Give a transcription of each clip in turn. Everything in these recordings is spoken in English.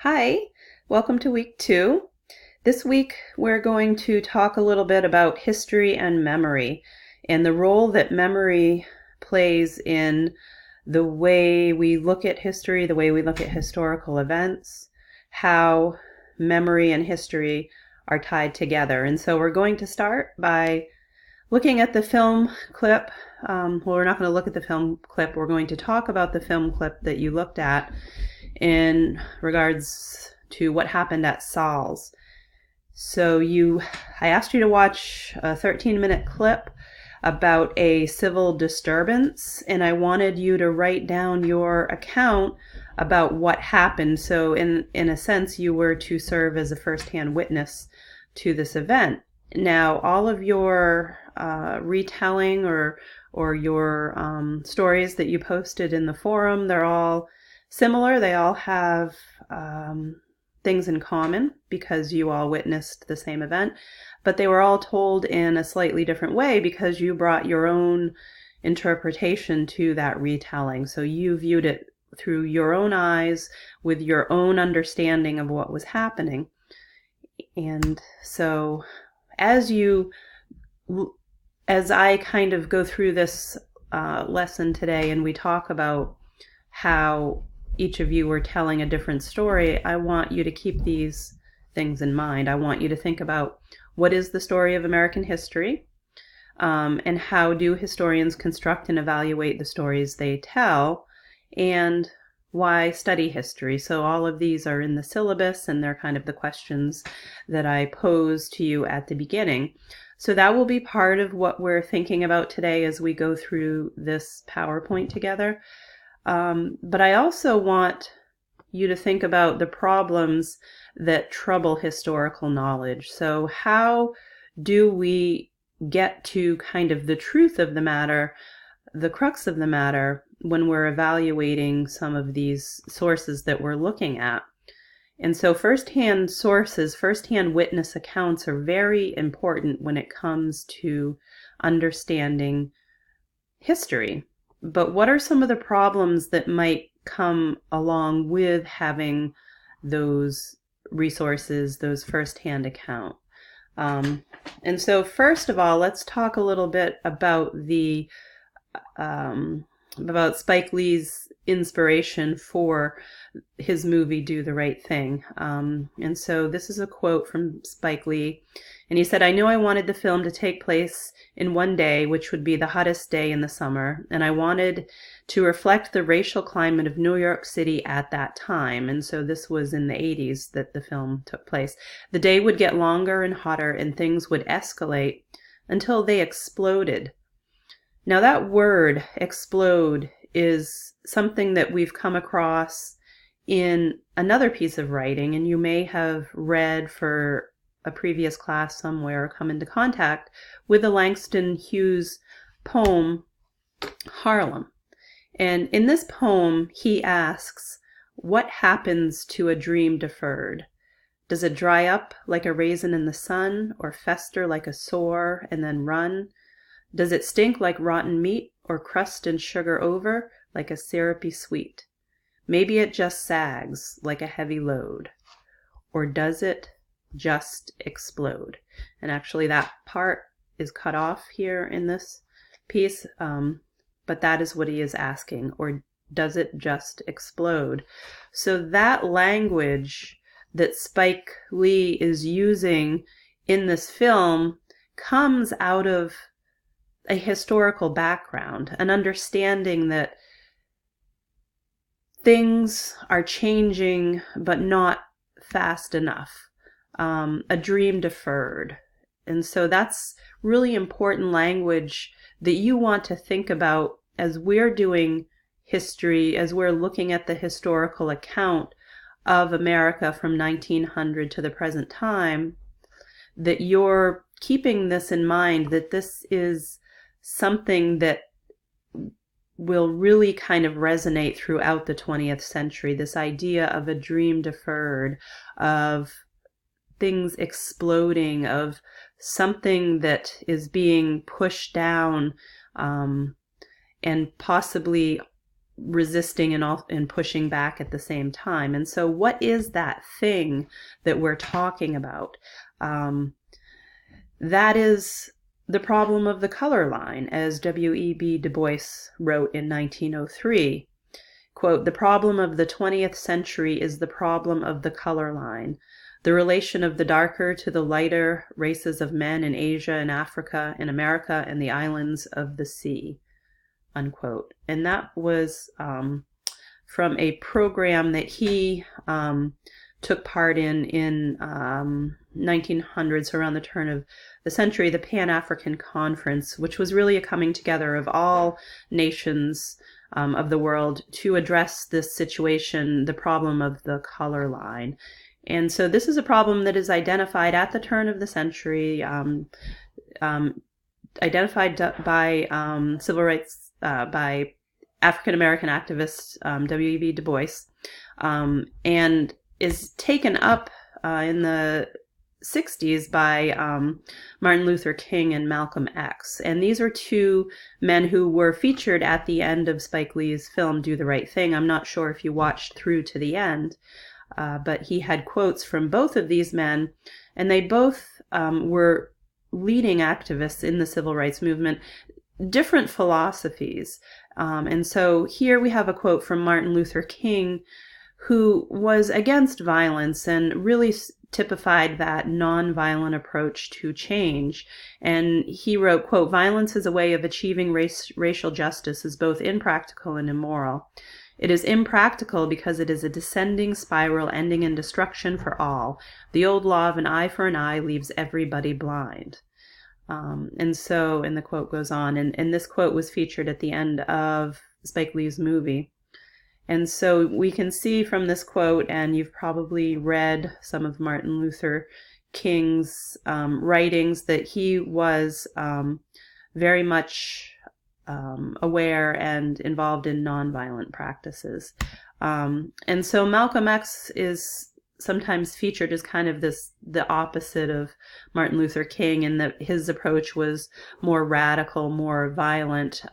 Hi, welcome to week 2. This week we're going to talk a little bit about history and memory and the role that memory plays in the way we look at history, the way we look at historical events, how memory and history are tied together. And so we're going to start by looking at the film clip. We're not going to look at the film clip. We're going to talk about the film clip that you looked at in regards to what happened at Saul's. So I asked you to watch a 13-minute clip about a civil disturbance, and I wanted you to write down your account about what happened. So in a sense, you were to serve as a first-hand witness to this event. Now, all of your retelling or your stories that you posted in the forum, they're all similar. They all have things in common because you all witnessed the same event, but they were all told in a slightly different way because you brought your own interpretation to that retelling. So you viewed it through your own eyes with your own understanding of what was happening. And so as I kind of go through this lesson today and we talk about how each of you were telling a different story, I want you to keep these things in mind. I want you to think about what is the story of American history, and how do historians construct and evaluate the stories they tell, and why study history. So all of these are in the syllabus, and they're kind of the questions that I posed to you at the beginning. So that will be part of what we're thinking about today as we go through this PowerPoint together. But I also want you to think about the problems that trouble historical knowledge. So how do we get to kind of the truth of the matter, the crux of the matter, when we're evaluating some of these sources that we're looking at? And so firsthand sources, firsthand witness accounts are very important when it comes to understanding history. But what are some of the problems that might come along with having those resources, those firsthand account? And so first of all, let's talk a little bit about about Spike Lee's inspiration for his movie Do the Right Thing. And so this is a quote from Spike Lee. And he said, "I knew I wanted the film to take place in one day, which would be the hottest day in the summer. And I wanted to reflect the racial climate of New York City at that time." And so this was in the 80s that the film took place. "The day would get longer and hotter and things would escalate until they exploded." Now that word, explode, is something that we've come across in another piece of writing, and you may have read for a previous class somewhere or come into contact with the Langston Hughes poem, Harlem. And in this poem, he asks, what happens to a dream deferred? Does it dry up like a raisin in the sun, or fester like a sore and then run? Does it stink like rotten meat, or crust and sugar over like a syrupy sweet? Maybe it just sags like a heavy load. Or does it just explode? And actually that part is cut off here in this piece, but that is what he is asking. Or does it just explode? So that language that Spike Lee is using in this film comes out of a historical background, an understanding that things are changing but not fast enough, a dream deferred. And so that's really important language that you want to think about as we're doing history, as we're looking at the historical account of America from 1900 to the present time, that you're keeping this in mind, that this is something that will really kind of resonate throughout the 20th century, this idea of a dream deferred, of things exploding, of something that is being pushed down, and possibly resisting and pushing back at the same time. And so what is that thing that we're talking about? That is the problem of the color line, as W.E.B. Du Bois wrote in 1903. Quote, "The problem of the 20th century is the problem of the color line, the relation of the darker to the lighter races of men in Asia and Africa, in America and the islands of the sea," unquote. And that was from a program that he took part in 1900s, around the turn of the century, the Pan-African Conference, which was really a coming together of all nations of the world to address this situation, the problem of the color line. And so this is a problem that is identified at the turn of the century, identified by civil rights, by African-American activist W.E.B. Du Bois, and is taken up in the 60s by Martin Luther King and Malcolm X. And these are two men who were featured at the end of Spike Lee's film, Do the Right Thing. I'm not sure if you watched through to the end, but he had quotes from both of these men, and they both were leading activists in the civil rights movement, different philosophies. And so here we have a quote from Martin Luther King, who was against violence and really typified that nonviolent approach to change. And he wrote, quote, "Violence as a way of achieving racial justice is both impractical and immoral. It is impractical because it is a descending spiral ending in destruction for all. The old law of an eye for an eye leaves everybody blind." And the quote goes on, and this quote was featured at the end of Spike Lee's movie. And so we can see from this quote, and you've probably read some of Martin Luther King's writings, that he was very much aware and involved in nonviolent practices. And so Malcolm X is sometimes featured as kind of the opposite of Martin Luther King, in that his approach was more radical, more violent.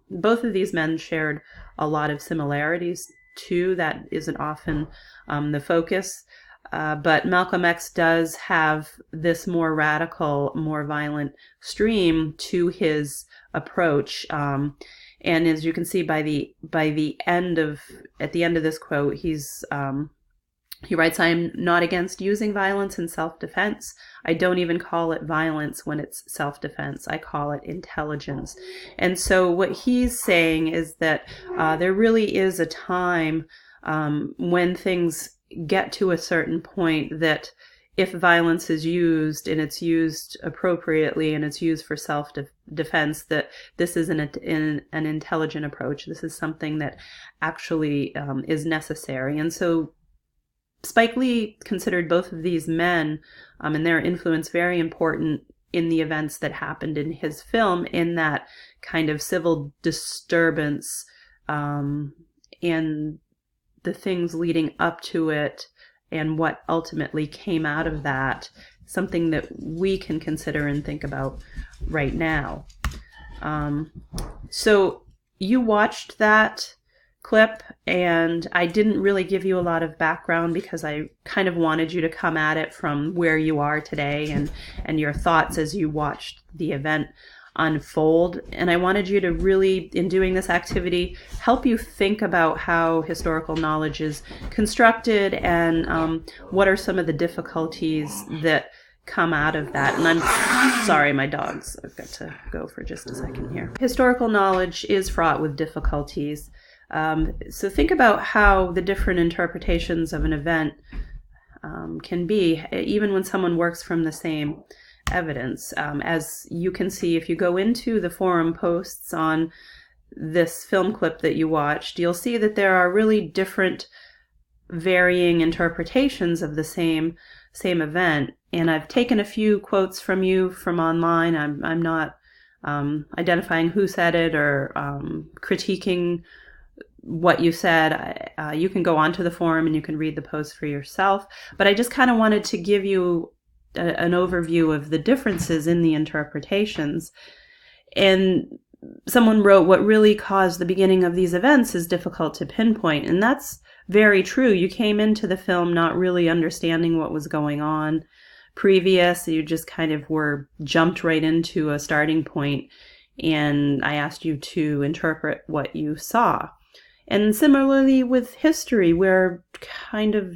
Both of these men shared a lot of similarities too. That isn't often the focus. But Malcolm X does have this more radical, more violent stream to his approach. And as you can see at the end of this quote, he writes, "I am not against using violence in self-defense. I don't even call it violence when it's self-defense. I call it intelligence." And so what he's saying is that there really is a time when things get to a certain point that if violence is used, and it's used appropriately, and it's used for self-defense, that this is an intelligent approach. This is something that actually is necessary. And so Spike Lee considered both of these men and their influence very important in the events that happened in his film, in that kind of civil disturbance and the things leading up to it, and what ultimately came out of that, something that we can consider and think about right now. So you watched that clip, and I didn't really give you a lot of background because I kind of wanted you to come at it from where you are today and your thoughts as you watched the event unfold. And I wanted you to really, in doing this activity, help you think about how historical knowledge is constructed, and what are some of the difficulties that come out of that. And I'm sorry, my dogs, I've got to go for just a second here. Historical knowledge is fraught with difficulties. So think about how the different interpretations of an event can be, even when someone works from the same evidence. As you can see, if you go into the forum posts on this film clip that you watched, you'll see that there are really different varying interpretations of the same event. And I've taken a few quotes from you from online. I'm not identifying who said it or critiquing what you said. You can go onto the forum and you can read the post for yourself. But I just kind of wanted to give you an overview of the differences in the interpretations. And someone wrote, what really caused the beginning of these events is difficult to pinpoint. And that's very true. You came into the film not really understanding what was going on previous. You just kind of were jumped right into a starting point, and I asked you to interpret what you saw. And similarly with history, we're kind of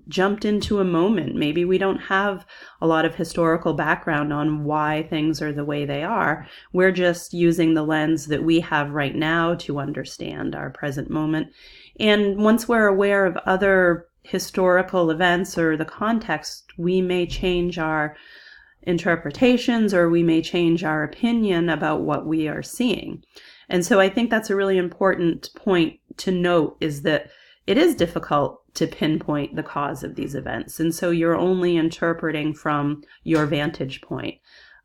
jumped into a moment. Maybe we don't have a lot of historical background on why things are the way they are. We're just using the lens that we have right now to understand our present moment. And once we're aware of other historical events or the context, we may change our interpretations, or we may change our opinion about what we are seeing. And so I think that's a really important point to note, is that it is difficult to pinpoint the cause of these events. And so you're only interpreting from your vantage point.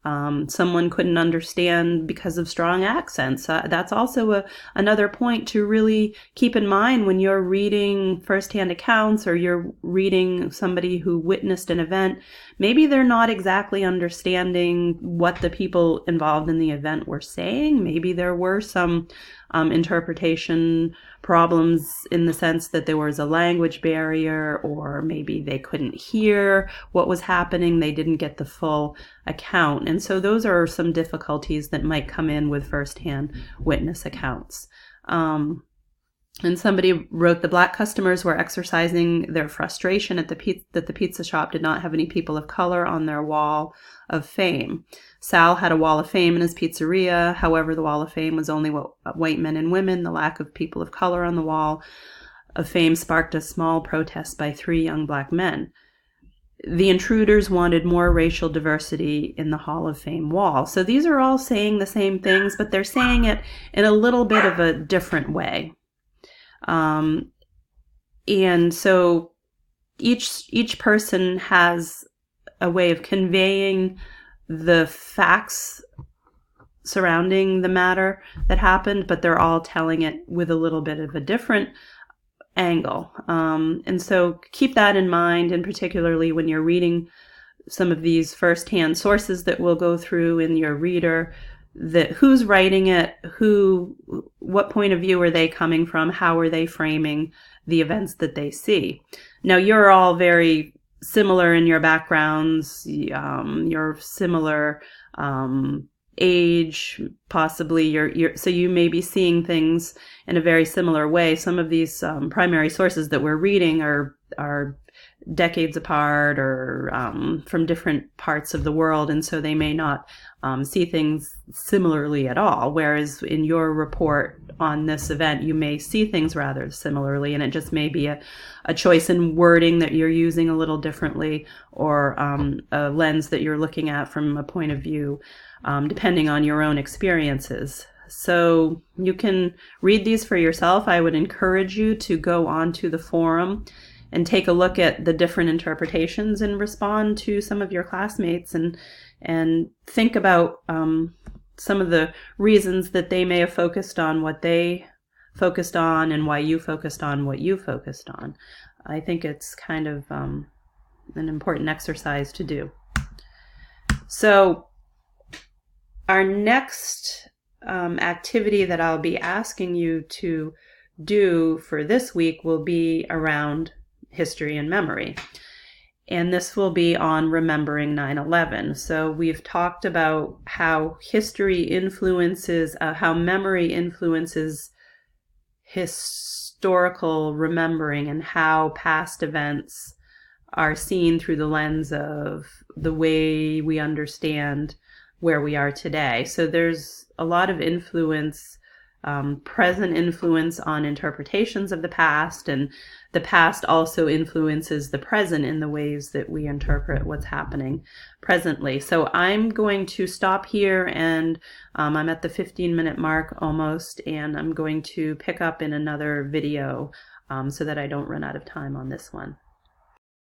Someone couldn't understand because of strong accents. That's also another point to really keep in mind when you're reading firsthand accounts, or you're reading somebody who witnessed an event. Maybe they're not exactly understanding what the people involved in the event were saying. Maybe there were some interpretation problems in the sense that there was a language barrier, or maybe they couldn't hear what was happening. They didn't get the full account. And so those are some difficulties that might come in with firsthand witness accounts. And somebody wrote, the black customers were exercising their frustration at that the pizza shop did not have any people of color on their wall of fame. Sal had a wall of fame in his pizzeria. However, the wall of fame was only white men and women. The lack of people of color on the wall of fame sparked a small protest by 3 young black men. The intruders wanted more racial diversity in the Hall of Fame wall. So these are all saying the same things, but they're saying it in a little bit of a different way. And so each person has a way of conveying the facts surrounding the matter that happened, but they're all telling it with a little bit of a different angle. And so keep that in mind, and particularly when you're reading some of these firsthand sources that we'll go through in your reader, that who's writing it, what point of view are they coming from, how are they framing the events that they see. Now, you're all very similar in your backgrounds, you're similar age, possibly so you may be seeing things in a very similar way. Some of these primary sources that we're reading are decades apart, or from different parts of the world, and so they may not see things similarly at all, whereas in your report on this event you may see things rather similarly, and it just may be a choice in wording that you're using a little differently, or a lens that you're looking at from a point of view depending on your own experiences. So you can read these for yourself. I would encourage you to go onto the forum and take a look at the different interpretations and respond to some of your classmates, and think about some of the reasons that they may have focused on what they focused on, and why you focused on what you focused on. I think it's kind of an important exercise to do. So our next activity that I'll be asking you to do for this week will be around history and memory. And this will be on remembering 9/11. So we've talked about how history influences, how memory influences historical remembering, and how past events are seen through the lens of the way we understand where we are today. So there's a lot of influence, present influence on interpretations of the past, and the past also influences the present in the ways that we interpret what's happening presently. So I'm going to stop here, and I'm at the 15-minute mark almost, and I'm going to pick up in another video so that I don't run out of time on this one.